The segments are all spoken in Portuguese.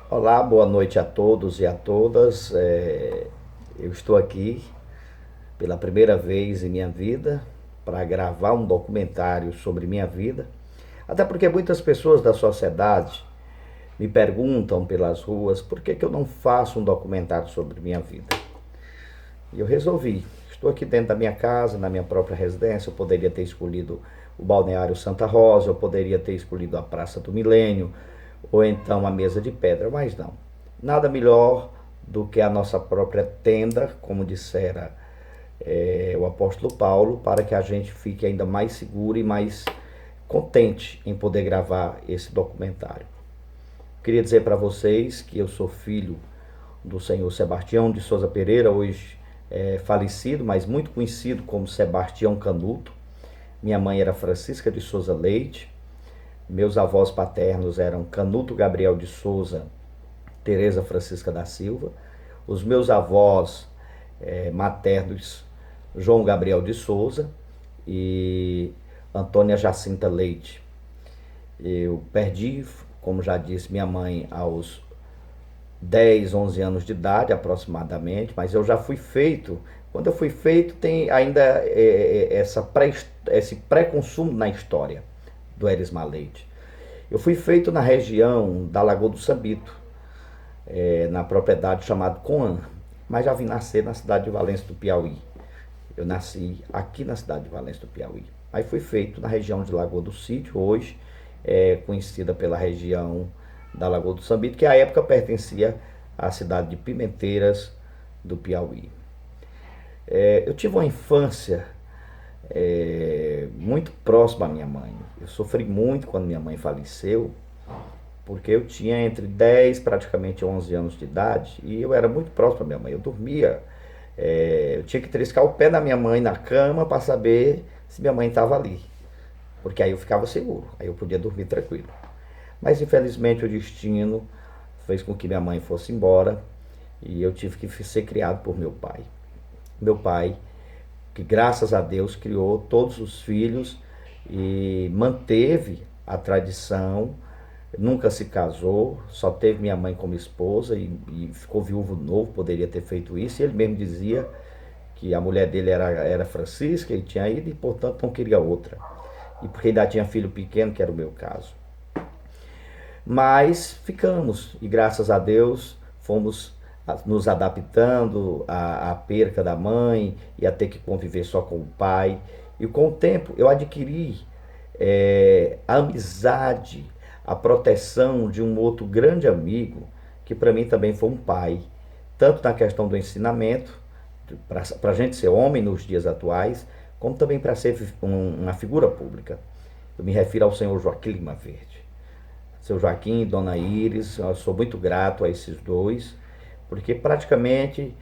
Olá, boa noite a todos e a todas. Eu estou aqui pela primeira vez em minha vida para gravar um documentário sobre minha vida. Até porque muitas pessoas da sociedade me perguntam pelas ruas por que eu não faço um documentário sobre minha vida. E eu resolvi. Estou aqui dentro da minha casa, na minha própria residência. Eu poderia ter escolhido o Balneário Santa Rosa, eu poderia ter escolhido a Praça do Milênio, ou então a Mesa de Pedra, mas não. Nada melhor do que a nossa própria tenda, como dissera o apóstolo Paulo, para que a gente fique ainda mais seguro e mais contente em poder gravar esse documentário. Queria dizer para vocês que eu sou filho do senhor Sebastião de Souza Pereira, hoje falecido, mas muito conhecido como Sebastião Canuto. Minha mãe era Francisca de Souza Leite. Meus avós paternos eram Canuto Gabriel de Souza, Tereza Francisca da Silva. Os meus avós maternos, João Gabriel de Souza e Antônia Jacinta Leite. Eu perdi, como já disse, minha mãe aos 10, 11 anos de idade aproximadamente, mas eu já fui feito. Quando eu fui feito, tem ainda esse pré-consumo na história do Erismar Leite. Eu fui feito na região da Lagoa do Sambito, na propriedade chamada Coan, mas já vim nascer na cidade de Valença do Piauí. Eu nasci aqui na cidade de Valença do Piauí. Aí fui feito na região de Lagoa do Sítio, hoje conhecida pela região da Lagoa do Sambito, que à época pertencia à cidade de Pimenteiras do Piauí. Eu tive uma infância muito próxima à minha mãe. Eu sofri muito quando minha mãe faleceu, porque eu tinha entre 10 praticamente 11 anos de idade e eu era muito próximo à minha mãe. Eu dormia, eu tinha que triscar o pé da minha mãe na cama para saber se minha mãe estava ali, porque aí eu ficava seguro, aí eu podia dormir tranquilo. Mas infelizmente o destino fez com que minha mãe fosse embora e eu tive que ser criado por meu pai. Meu pai, que graças a Deus criou todos os filhos e manteve a tradição, nunca se casou, só teve minha mãe como esposa e ficou viúvo novo, poderia ter feito isso. E ele mesmo dizia que a mulher dele era Francisca e tinha ido e portanto não queria outra. E porque ainda tinha filho pequeno, que era o meu caso. Mas ficamos e graças a Deus fomos nos adaptando à perca da mãe e a ter que conviver só com o pai. E com o tempo eu adquiri a amizade, a proteção de um outro grande amigo, que para mim também foi um pai, tanto na questão do ensinamento, para a gente ser homem nos dias atuais, como também para ser uma figura pública. Eu me refiro ao senhor Joaquim Lima Verde. Seu Joaquim e Dona Iris, eu sou muito grato a esses dois, porque praticamente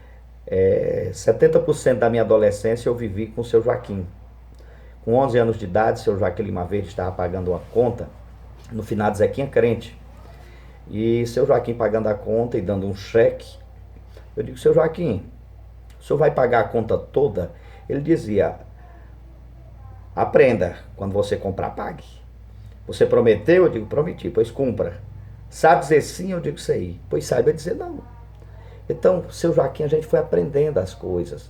70% da minha adolescência eu vivi com o seu Joaquim. Com 11 anos de idade, seu Joaquim Lima Verde estava pagando uma conta no finado Zequinha Crente. E seu Joaquim pagando a conta e dando um cheque, eu digo, seu Joaquim, o senhor vai pagar a conta toda? Ele dizia, aprenda, quando você comprar, pague. Você prometeu? Eu digo, prometi, pois cumpra. Sabe dizer sim? Eu digo, sei. Pois saiba dizer não. Então, seu Joaquim, a gente foi aprendendo as coisas.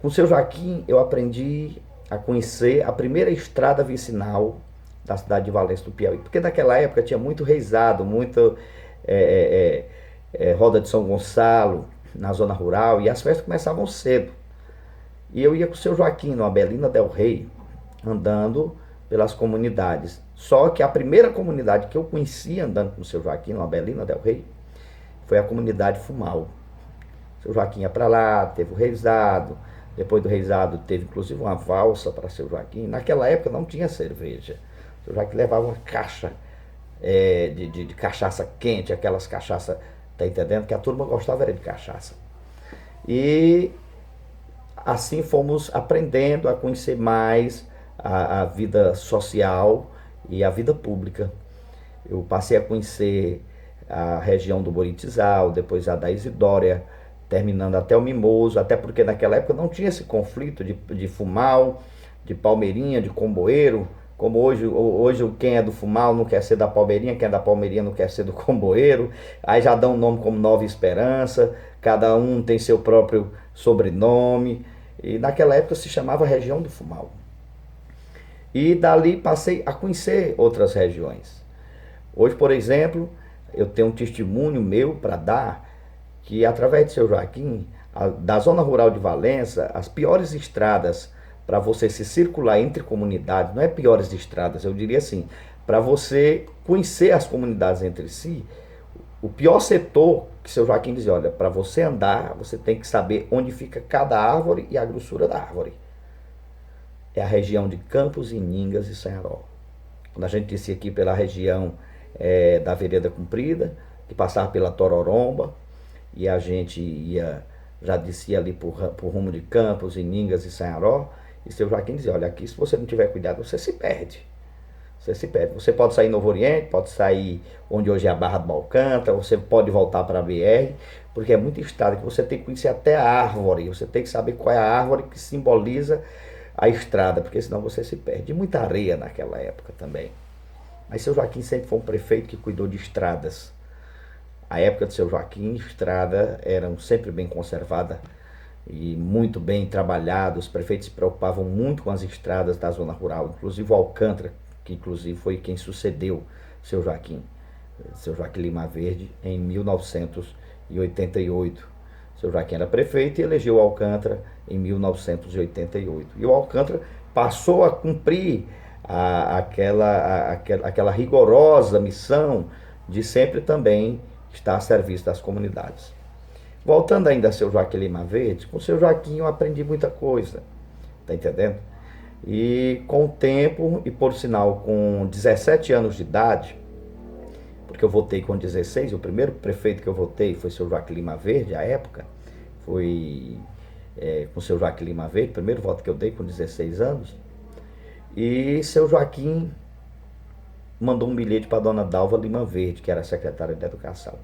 Com seu Joaquim, eu aprendi a conhecer a primeira estrada vicinal da cidade de Valença do Piauí. Porque naquela época tinha muito reisado, muito roda de São Gonçalo, na zona rural, e as festas começavam cedo. E eu ia com o seu Joaquim, no Abelina del Rey, andando pelas comunidades. Só que a primeira comunidade que eu conheci andando com o seu Joaquim, no Abelina del Rey, foi a comunidade Fumal. O seu Joaquim ia para lá, teve o reisado, depois do reisado teve inclusive uma valsa para seu Joaquim. Naquela época não tinha cerveja. O seu Joaquim levava uma caixa de cachaça quente, aquelas cachaças, tá entendendo? Que a turma gostava era de cachaça. E assim fomos aprendendo a conhecer mais a vida social e a vida pública. Eu passei a conhecer a região do Boritizal, depois a da Isidória, terminando até o Mimoso, até porque naquela época não tinha esse conflito de Fumal, de Palmeirinha, de Comboeiro, como hoje quem é do Fumal não quer ser da Palmeirinha, quem é da Palmeirinha não quer ser do Comboeiro, aí já dá um nome como Nova Esperança, cada um tem seu próprio sobrenome, e naquela época se chamava região do Fumal. E dali passei a conhecer outras regiões. Hoje, por exemplo, eu tenho um testemunho meu para dar que através de seu Joaquim, da zona rural de Valença, as piores estradas para você se circular entre comunidades, não é piores estradas, eu diria assim, para você conhecer as comunidades entre si, o pior setor que seu Joaquim dizia, olha, para você andar, você tem que saber onde fica cada árvore e a grossura da árvore. É a região de Campos, Iningas e Sanharó. Quando a gente descia aqui pela região da Vereda Comprida, que passava pela Tororomba, e a gente já descia ali por rumo de Campos, Iningas e Sanharó, e seu Joaquim dizia, olha, aqui se você não tiver cuidado, você se perde. Você se perde. Você pode sair em Novo Oriente, pode sair onde hoje é a Barra do Alcântara, você pode voltar para a BR, porque é muito estrada que você tem que conhecer até a árvore, você tem que saber qual é a árvore que simboliza a estrada, porque senão você se perde. E muita areia naquela época também. Mas seu Joaquim sempre foi um prefeito que cuidou de estradas. A época de seu Joaquim, estradas eram sempre bem conservadas e muito bem trabalhadas. Os prefeitos se preocupavam muito com as estradas da zona rural, inclusive o Alcântara, que inclusive foi quem sucedeu seu Joaquim Lima Verde, em 1988. Seu Joaquim era prefeito e elegeu o Alcântara em 1988. E o Alcântara passou a cumprir aquela rigorosa missão de sempre também estar a serviço das comunidades. Voltando ainda a seu Joaquim Lima Verde, com seu Joaquim eu aprendi muita coisa, tá entendendo? E com o tempo, e por sinal com 17 anos de idade, porque eu votei com 16, o primeiro prefeito que eu votei foi seu Joaquim Lima Verde, à época, foi com seu Joaquim Lima Verde, primeiro voto que eu dei com 16 anos, e seu Joaquim mandou um bilhete para a dona Dalva Lima Verde, que era a secretária de Educação,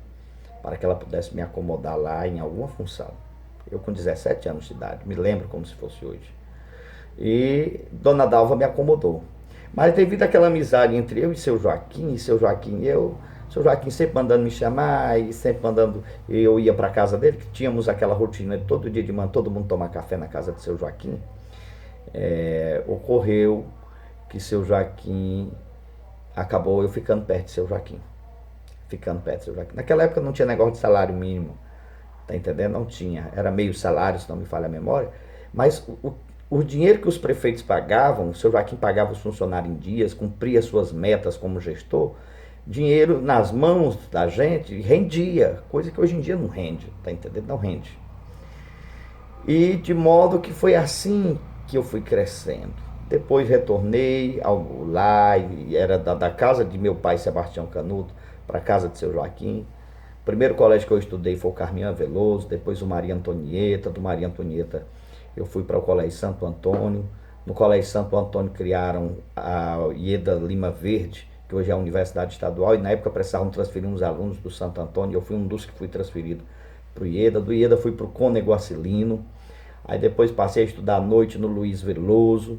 para que ela pudesse me acomodar lá em alguma função. Eu com 17 anos de idade, me lembro como se fosse hoje. E dona Dalva me acomodou. Mas devido àquela amizade entre eu e seu Joaquim e eu, seu Joaquim sempre mandando me chamar e sempre mandando, eu ia para a casa dele, que tínhamos aquela rotina de todo dia de manhã, todo mundo tomar café na casa de seu Joaquim. Ocorreu que seu Joaquim acabou eu ficando perto de seu Joaquim. Naquela época não tinha negócio de salário mínimo, tá entendendo? Não tinha, era meio salário, se não me falha a memória, mas o dinheiro que os prefeitos pagavam, o seu Joaquim pagava os funcionários em dias, cumpria suas metas como gestor, dinheiro nas mãos da gente rendia, coisa que hoje em dia não rende, tá entendendo? Não rende. E de modo que foi assim que eu fui crescendo. Depois retornei lá, e era da casa de meu pai, Sebastião Canuto, para a casa de seu Joaquim. O primeiro colégio que eu estudei foi o Carminha Veloso, depois o Maria Antonieta. Do Maria Antonieta eu fui para o Colégio Santo Antônio. No Colégio Santo Antônio criaram a Ieda Lima Verde, que hoje é a Universidade Estadual, e na época precisavam transferir uns alunos do Santo Antônio, eu fui um dos que fui transferido para o Ieda. Do Ieda fui para o Cônego Acilino, aí depois passei a estudar à noite no Luiz Veloso,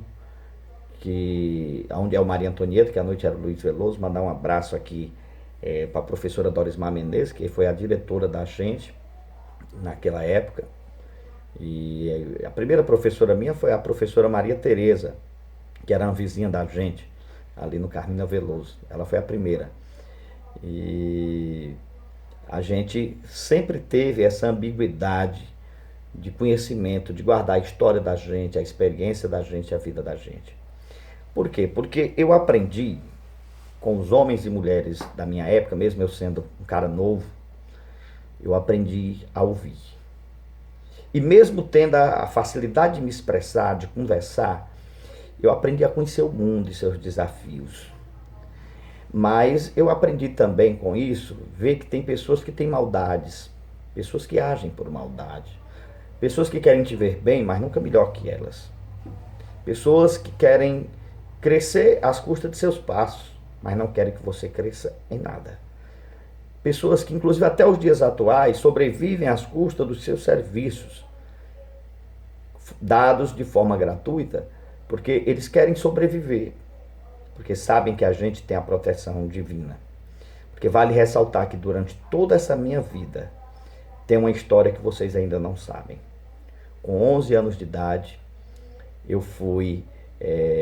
onde é o Maria Antonieta, que à noite era o Luiz Veloso. Mandar um abraço aqui para a professora Dorismar Menezes, que foi a diretora da gente naquela época. E a primeira professora minha foi a professora Maria Tereza, que era uma vizinha da gente, ali no Carmina Veloso. Ela foi a primeira. E a gente sempre teve essa ambiguidade de conhecimento, de guardar a história da gente, a experiência da gente, a vida da gente. Por quê? Porque eu aprendi com os homens e mulheres da minha época, mesmo eu sendo um cara novo, eu aprendi a ouvir. E mesmo tendo a facilidade de me expressar, de conversar, eu aprendi a conhecer o mundo e seus desafios. Mas eu aprendi também com isso, ver que tem pessoas que têm maldades, pessoas que agem por maldade, pessoas que querem te ver bem, mas nunca melhor que elas. Pessoas que querem crescer às custas de seus passos, mas não querem que você cresça em nada. Pessoas que, inclusive até os dias atuais, sobrevivem às custas dos seus serviços, dados de forma gratuita, porque eles querem sobreviver. porque sabem que a gente tem a proteção divina. Porque vale ressaltar que durante toda essa minha vida, tem uma história que vocês ainda não sabem. Com 11 anos de idade, eu fui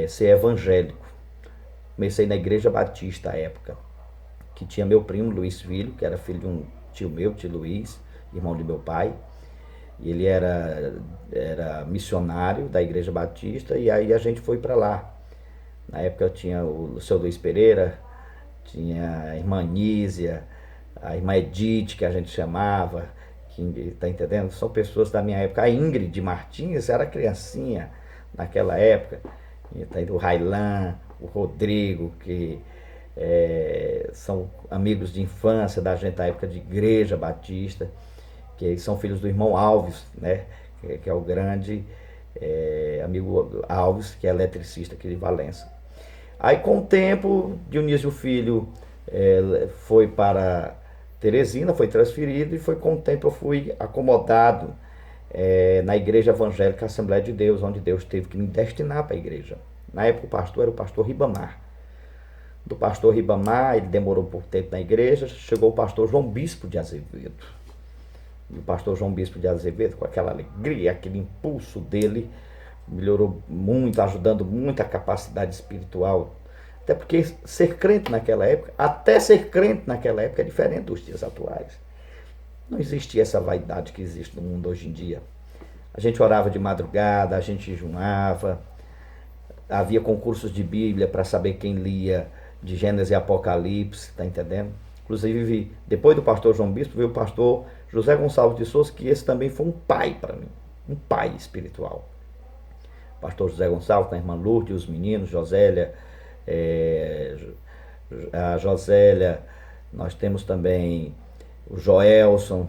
ser evangélico. Comecei na Igreja Batista à época, que tinha meu primo Luiz Filho, que era filho de um tio meu, tio Luiz, irmão de meu pai. E ele era missionário da Igreja Batista, e aí a gente foi para lá. Na época eu tinha o seu Luiz Pereira, tinha a irmã Nísia, a irmã Edith, que a gente chamava, que tá entendendo? São pessoas da minha época. A Ingrid Martins era criancinha naquela época. O Railan, o Rodrigo, que são amigos de infância da gente da época de Igreja Batista, que são filhos do irmão Alves, né? Que é o grande amigo Alves, que é eletricista aqui de Valença. Aí com o tempo, Dionísio Filho foi para Teresina, foi transferido, e foi com o tempo eu fui acomodado na Igreja Evangélica Assembleia de Deus, onde Deus teve que me destinar para a igreja. Na época o pastor era o pastor Ribamar. Do pastor Ribamar, ele demorou um pouco tempo na igreja, chegou o pastor João Bispo de Azevedo. E o pastor João Bispo de Azevedo, com aquela alegria, aquele impulso dele, melhorou muito, ajudando muito a capacidade espiritual. Até porque ser crente naquela época, até ser crente naquela época é diferente dos dias atuais. Não existia essa vaidade que existe no mundo hoje em dia. A gente orava de madrugada, a gente jejuava, havia concursos de Bíblia para saber quem lia de Gênesis e Apocalipse, tá entendendo? Inclusive, depois do pastor João Bispo, veio o pastor José Gonçalves de Souza, que esse também foi um pai para mim, um pai espiritual. O pastor José Gonçalves, com a irmã Lourdes, os meninos, Josélia, a Josélia, nós temos também o Joelson,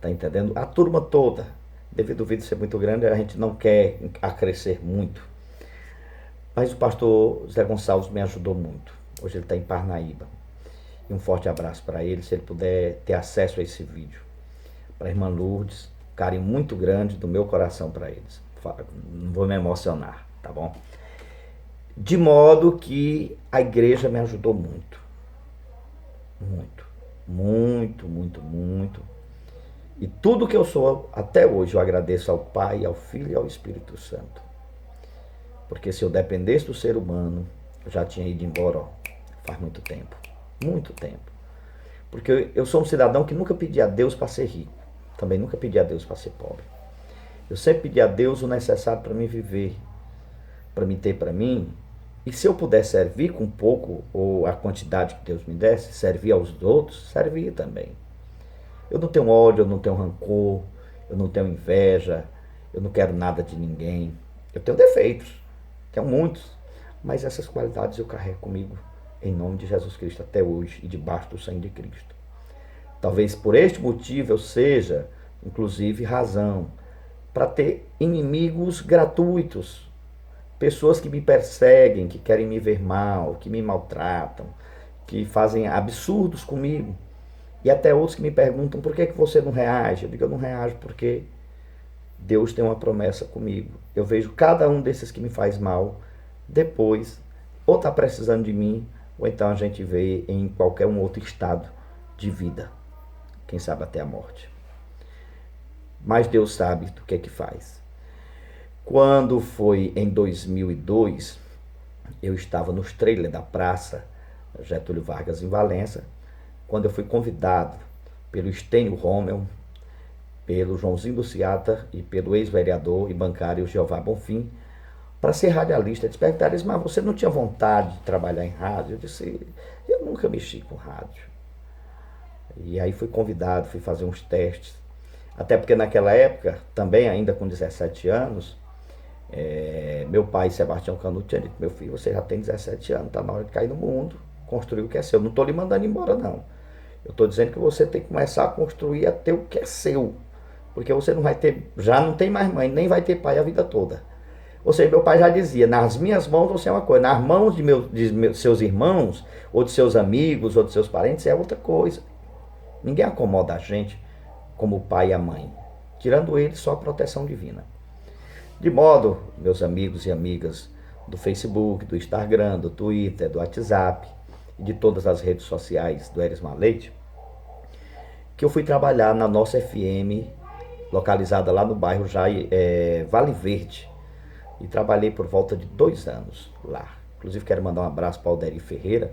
tá entendendo? A turma toda. Devido ao vídeo ser muito grande, a gente não quer crescer muito. Mas o pastor José Gonçalves me ajudou muito. Hoje ele está em Parnaíba. E um forte abraço para ele, se ele puder ter acesso a esse vídeo. Para a irmã Lourdes, um carinho muito grande do meu coração para eles. Não vou me emocionar, tá bom? De modo que a igreja me ajudou muito. Muito, muito, muito, muito. E tudo que eu sou até hoje eu agradeço ao Pai, ao Filho e ao Espírito Santo. Porque se eu dependesse do ser humano, eu já tinha ido embora, ó, faz muito tempo. Muito tempo. Porque eu sou um cidadão que nunca pedi a Deus para ser rico. Também nunca pedi a Deus para ser pobre. Eu sempre pedi a Deus o necessário para me viver, para me ter para mim. E se eu puder servir com pouco, ou a quantidade que Deus me desse, servir aos outros, servir também. Eu não tenho ódio, eu não tenho rancor, eu não tenho inveja, eu não quero nada de ninguém. Eu tenho defeitos, tenho muitos, mas essas qualidades eu carrego comigo em nome de Jesus Cristo até hoje e debaixo do sangue de Cristo. Talvez por este motivo eu seja, inclusive, razão para ter inimigos gratuitos, pessoas que me perseguem, que querem me ver mal, que me maltratam, que fazem absurdos comigo. E até outros que me perguntam, por que você não reage? Eu digo, eu não reajo porque Deus tem uma promessa comigo. Eu vejo cada um desses que me faz mal, depois, ou está precisando de mim, ou então a gente vê em qualquer um outro estado de vida. Quem sabe até a morte. Mas Deus sabe do que faz. Quando foi em 2002, eu estava nos trailers da Praça Getúlio Vargas, em Valença, quando eu fui convidado pelo Estênio Rommel, pelo Joãozinho do Ciata e pelo ex-vereador e bancário Jeová Bonfim, para ser radialista. Eles perguntaram, mas você não tinha vontade de trabalhar em rádio? Eu disse, eu nunca mexi com rádio. E aí fui convidado, fui fazer uns testes. Até porque naquela época, também ainda com 17 anos, meu pai, Sebastião Canuto, tinha dito, meu filho, você já tem 17 anos, está na hora de cair no mundo, construir o que é seu. Eu não estou lhe mandando embora, não. Eu estou dizendo que você tem que começar a construir, a ter o que é seu. Porque você não vai ter, já não tem mais mãe, nem vai ter pai a vida toda. Ou seja, meu pai já dizia, nas minhas mãos você é uma coisa, nas mãos de seus irmãos, ou de seus amigos, ou de seus parentes, é outra coisa. Ninguém acomoda a gente como o pai e a mãe. Tirando ele, só a proteção divina. De modo, meus amigos e amigas do Facebook, do Instagram, do Twitter, do WhatsApp e de todas as redes sociais do Erismar Leite, que eu fui trabalhar na nossa FM, localizada lá no bairro Vale Verde, e trabalhei por volta de 2 anos lá. Inclusive quero mandar um abraço para o Alderi Ferreira.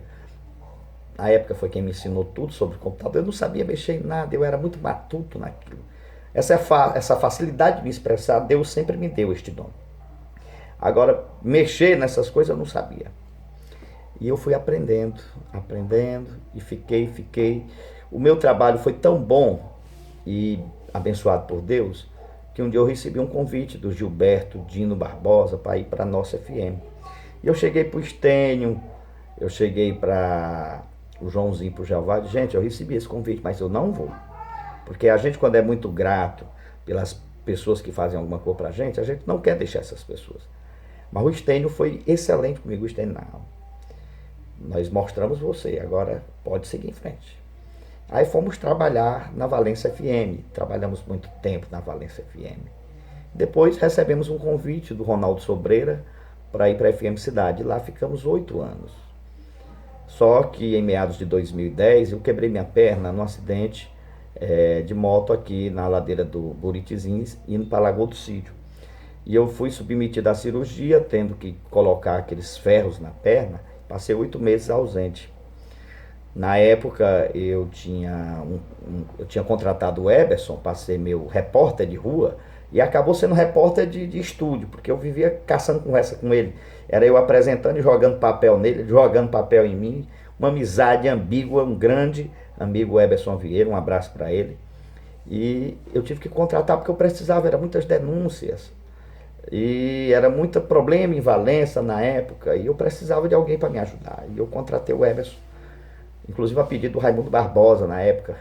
Na época foi quem me ensinou tudo sobre o computador. Eu não sabia mexer em nada, eu era muito matuto naquilo. Essa facilidade de me expressar, Deus sempre me deu este dom. Agora, mexer nessas coisas eu não sabia. E eu fui aprendendo e fiquei. O meu trabalho foi tão bom e abençoado por Deus, que um dia eu recebi um convite do Gilberto Dino Barbosa para ir para a nossa FM. E eu cheguei para o Estênio, eu cheguei para o Joãozinho, para o Jeová, gente, eu recebi esse convite, mas eu não vou. Porque a gente, quando é muito grato pelas pessoas que fazem alguma coisa para a gente não quer deixar essas pessoas. Mas o Estênio foi excelente comigo, o Estênio, não. Nós mostramos você, agora pode seguir em frente. Aí fomos trabalhar na Valência FM, trabalhamos muito tempo na Valência FM. Depois recebemos um convite do Ronaldo Sobreira para ir para a FM Cidade, lá ficamos 8 anos. Só que em meados de 2010 eu quebrei minha perna num acidente de moto aqui na ladeira do Buritizinho, indo para a Lagoa do Sírio. E eu fui submetido à cirurgia, tendo que colocar aqueles ferros na perna, passei 8 meses ausente. Na época eu tinha contratado o Eberson para ser meu repórter de rua e acabou sendo repórter de estúdio, porque eu vivia caçando conversa com ele. Era eu apresentando e jogando papel nele, jogando papel em mim, uma amizade ambígua, um grande amigo Eberson Vieira, um abraço para ele. E eu tive que contratar porque eu precisava, eram muitas denúncias. E era muito problema em Valença na época e eu precisava de alguém para me ajudar. E eu contratei o Eberson, inclusive a pedido do Raimundo Barbosa na época.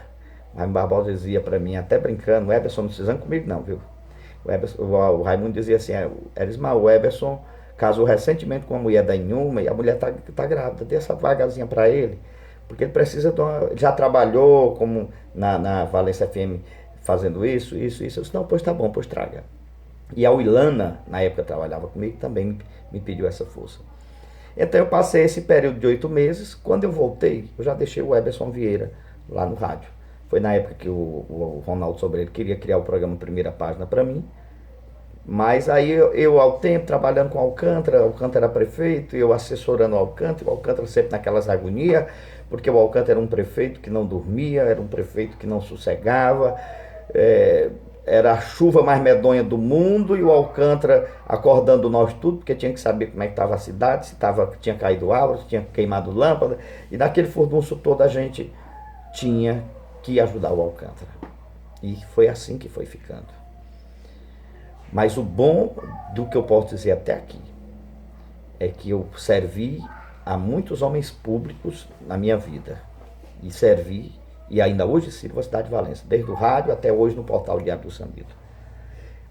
O Raimundo Barbosa dizia para mim, até brincando, o Eberson não precisando comigo não, viu? O Raimundo dizia assim, Erismar, o Eberson casou recentemente com uma mulher da Inhuma e a mulher tá grávida, dê essa vagazinha para ele, porque ele precisa de já trabalhou como na Valência FM fazendo isso. Eu disse, não, pois tá bom, pois traga. E a Wilana, na época trabalhava comigo, também me pediu essa força. Então eu passei esse período de 8 meses. Quando eu voltei, eu já deixei o Eberson Vieira lá no rádio. Foi na época que o Ronaldo Sobreiro queria criar o programa Primeira Página para mim. Mas aí eu ao tempo, trabalhando com o Alcântara era prefeito, eu assessorando o Alcântara sempre naquelas agonias, porque o Alcântara era um prefeito que não dormia, era um prefeito que não sossegava, era a chuva mais medonha do mundo e o Alcântara acordando nós tudo, porque tinha que saber como é que estava a cidade, se tinha caído árvore, se tinha queimado lâmpada, e naquele furdunço todo a gente tinha que ajudar o Alcântara. E foi assim que foi ficando. Mas o bom do que eu posso dizer até aqui é que eu servi a muitos homens públicos na minha vida. E servi, e ainda hoje sirvo a cidade de Valença, desde o rádio até hoje no portal Diário do Sambito.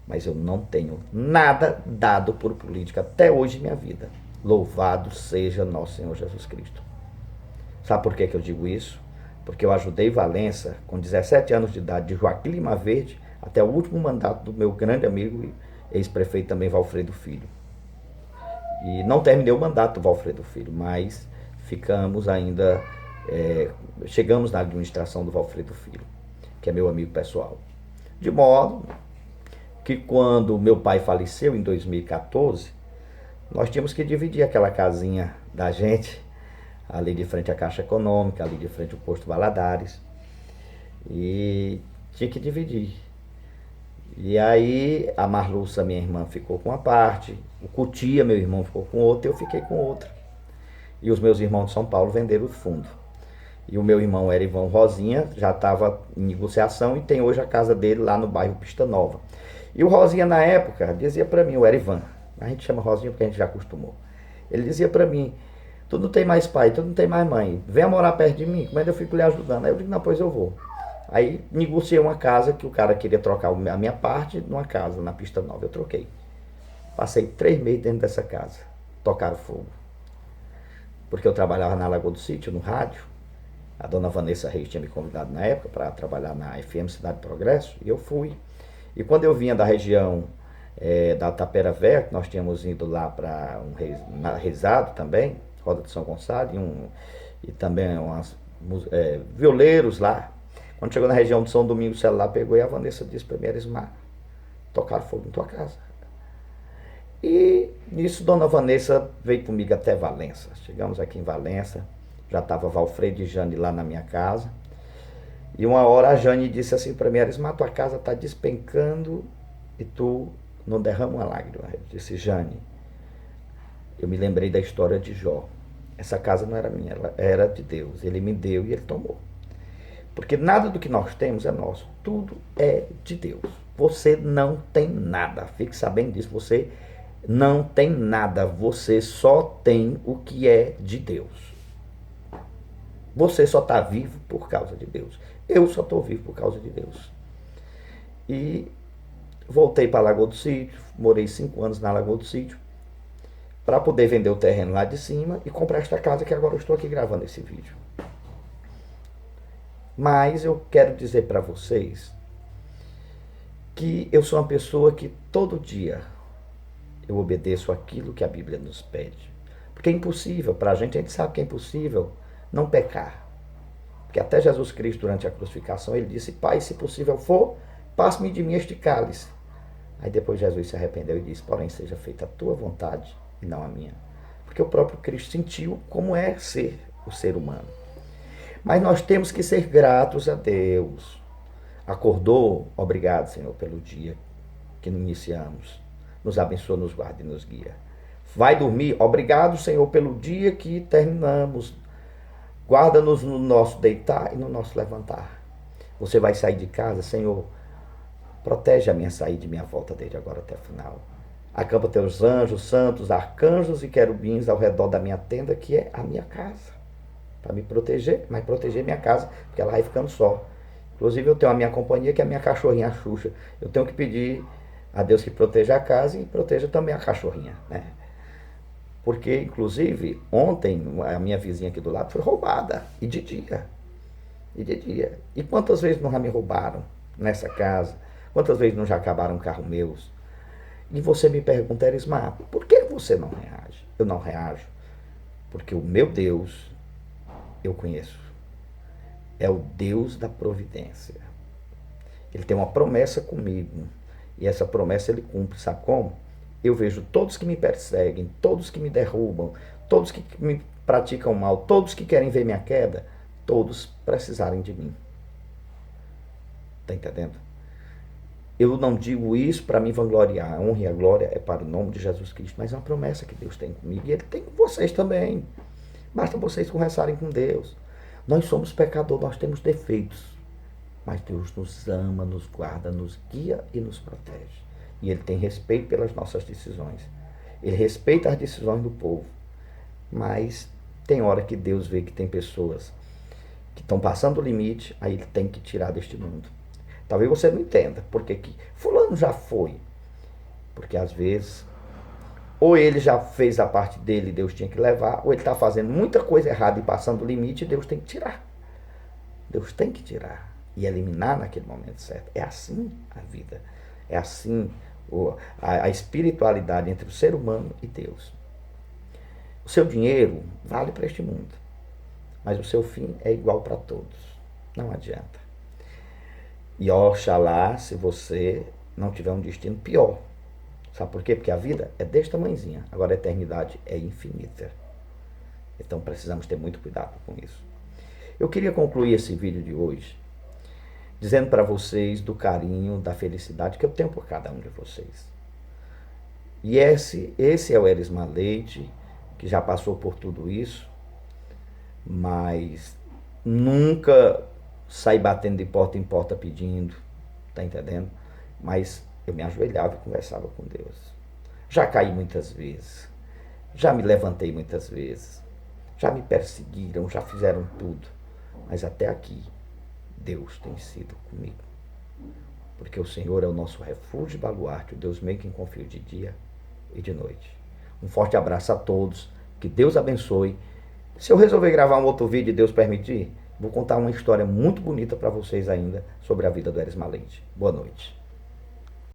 Mas eu não tenho nada dado por política até hoje em minha vida. Louvado seja nosso Senhor Jesus Cristo. Sabe por que eu digo isso? Porque eu ajudei Valença com 17 anos de idade, de Joaquim Lima Verde, até o último mandato do meu grande amigo e ex-prefeito também, Valfredo Filho. E não terminei o mandato do Valfredo Filho, mas ficamos ainda, chegamos na administração do Valfredo Filho, que é meu amigo pessoal. De modo que quando meu pai faleceu em 2014, nós tínhamos que dividir aquela casinha da gente, ali de frente à Caixa Econômica, ali de frente ao Posto Valadares, e tinha que dividir. E aí a Marluça, minha irmã, ficou com uma parte, o Cutia, meu irmão, ficou com outra, eu fiquei com outra. E os meus irmãos de São Paulo venderam o fundo. E o meu irmão Erivan Rosinha já estava em negociação e tem hoje a casa dele lá no bairro Pista Nova. E o Rosinha na época dizia para mim, o Erivan, a gente chama Rosinha porque a gente já acostumou. Ele dizia para mim, tu não tem mais pai, tu não tem mais mãe, venha morar perto de mim, como é que eu fico lhe ajudando? Aí eu digo, não, pois eu vou. Aí negociei uma casa que o cara queria trocar a minha parte numa casa na Pista Nova. Eu troquei. Passei 3 meses dentro dessa casa. Tocaram fogo. Porque eu trabalhava na Lagoa do Sítio, no rádio. A dona Vanessa Reis tinha me convidado na época para trabalhar na FM Cidade Progresso. E eu fui. E quando eu vinha da região da Tapera Velha, que nós tínhamos ido lá para rezado também, Roda de São Gonçalo, e também violeiros lá. Quando chegou na região de São Domingos, o celular pegou e a Vanessa disse para mim: Erismar, tocaram fogo em tua casa. E nisso, dona Vanessa veio comigo até Valença. Chegamos aqui em Valença, já estava Valfredo e Jane lá na minha casa. E uma hora a Jane disse assim para mim: Erismar, tua casa está despencando e tu não derrama uma lágrima. Eu disse: Jane, eu me lembrei da história de Jó. Essa casa não era minha, ela era de Deus. Ele me deu e ele tomou. Porque nada do que nós temos é nosso. Tudo é de Deus. Você não tem nada. Fique sabendo disso. Você não tem nada. Você só tem o que é de Deus. Você só está vivo por causa de Deus. Eu só estou vivo por causa de Deus. E voltei para a Lagoa do Sítio. Morei 5 anos na Lagoa do Sítio, para poder vender o terreno lá de cima e comprar esta casa que agora eu estou aqui gravando esse vídeo. Mas eu quero dizer para vocês que eu sou uma pessoa que todo dia eu obedeço aquilo que a Bíblia nos pede. Porque é impossível, para a gente sabe que é impossível não pecar. Porque até Jesus Cristo, durante a crucificação, ele disse: Pai, se possível for, passe-me de mim este cálice. Aí depois Jesus se arrependeu e disse: porém, seja feita a tua vontade e não a minha. Porque o próprio Cristo sentiu como é ser o ser humano. Mas nós temos que ser gratos a Deus. Acordou? Obrigado, Senhor, pelo dia que iniciamos. Nos abençoa, nos guarda e nos guia. Vai dormir? Obrigado, Senhor, pelo dia que terminamos. Guarda-nos no nosso deitar e no nosso levantar. Você vai sair de casa, Senhor, protege a minha saída e minha volta desde agora até o final. Acampa teus anjos, santos, arcanjos e querubins ao redor da minha tenda, que é a minha casa. Para me proteger, mas proteger minha casa, porque ela vai ficando só. Inclusive eu tenho a minha companhia, que é a minha cachorrinha, a Xuxa. Eu tenho que pedir a Deus que proteja a casa e proteja também a cachorrinha, né? Porque, inclusive, ontem a minha vizinha aqui do lado foi roubada, e de dia. E de dia. E quantas vezes não já me roubaram nessa casa? Quantas vezes não já acabaram carro meus? E você me pergunta: Erismar, por que você não reage? Eu não reajo porque o meu Deus eu conheço. É o Deus da providência. Ele tem uma promessa comigo. E essa promessa ele cumpre. Sabe como? Eu vejo todos que me perseguem, todos que me derrubam, todos que me praticam mal, todos que querem ver minha queda, todos precisarem de mim. Está entendendo? Eu não digo isso para me vangloriar. A honra e a glória é para o nome de Jesus Cristo. Mas é uma promessa que Deus tem comigo. E Ele tem com vocês também. Basta vocês conversarem com Deus. Nós somos pecadores, nós temos defeitos. Mas Deus nos ama, nos guarda, nos guia e nos protege. E Ele tem respeito pelas nossas decisões. Ele respeita as decisões do povo. Mas tem hora que Deus vê que tem pessoas que estão passando o limite, aí Ele tem que tirar deste mundo. Talvez você não entenda porque que fulano já foi. Porque às vezes, ou ele já fez a parte dele e Deus tinha que levar, ou ele está fazendo muita coisa errada e passando o limite e Deus tem que tirar. Deus tem que tirar e eliminar naquele momento certo. É assim a vida. É assim a espiritualidade entre o ser humano e Deus. O seu dinheiro vale para este mundo, mas o seu fim é igual para todos. Não adianta. E oxalá se você não tiver um destino pior. Sabe por quê? Porque a vida é deste tamanhozinha. Agora a eternidade é infinita. Então precisamos ter muito cuidado com isso. Eu queria concluir esse vídeo de hoje dizendo para vocês do carinho, da felicidade que eu tenho por cada um de vocês. E esse é o Erismar Leite, que já passou por tudo isso, mas nunca saí batendo de porta em porta pedindo, tá entendendo? Mas eu me ajoelhava e conversava com Deus. Já caí muitas vezes, já me levantei muitas vezes, já me perseguiram, já fizeram tudo, mas até aqui Deus tem sido comigo. Porque o Senhor é o nosso refúgio e baluarte, o Deus meio que confio de dia e de noite. Um forte abraço a todos, que Deus abençoe. Se eu resolver gravar um outro vídeo e Deus permitir, vou contar uma história muito bonita para vocês ainda sobre a vida do Erismar Leite. Boa noite.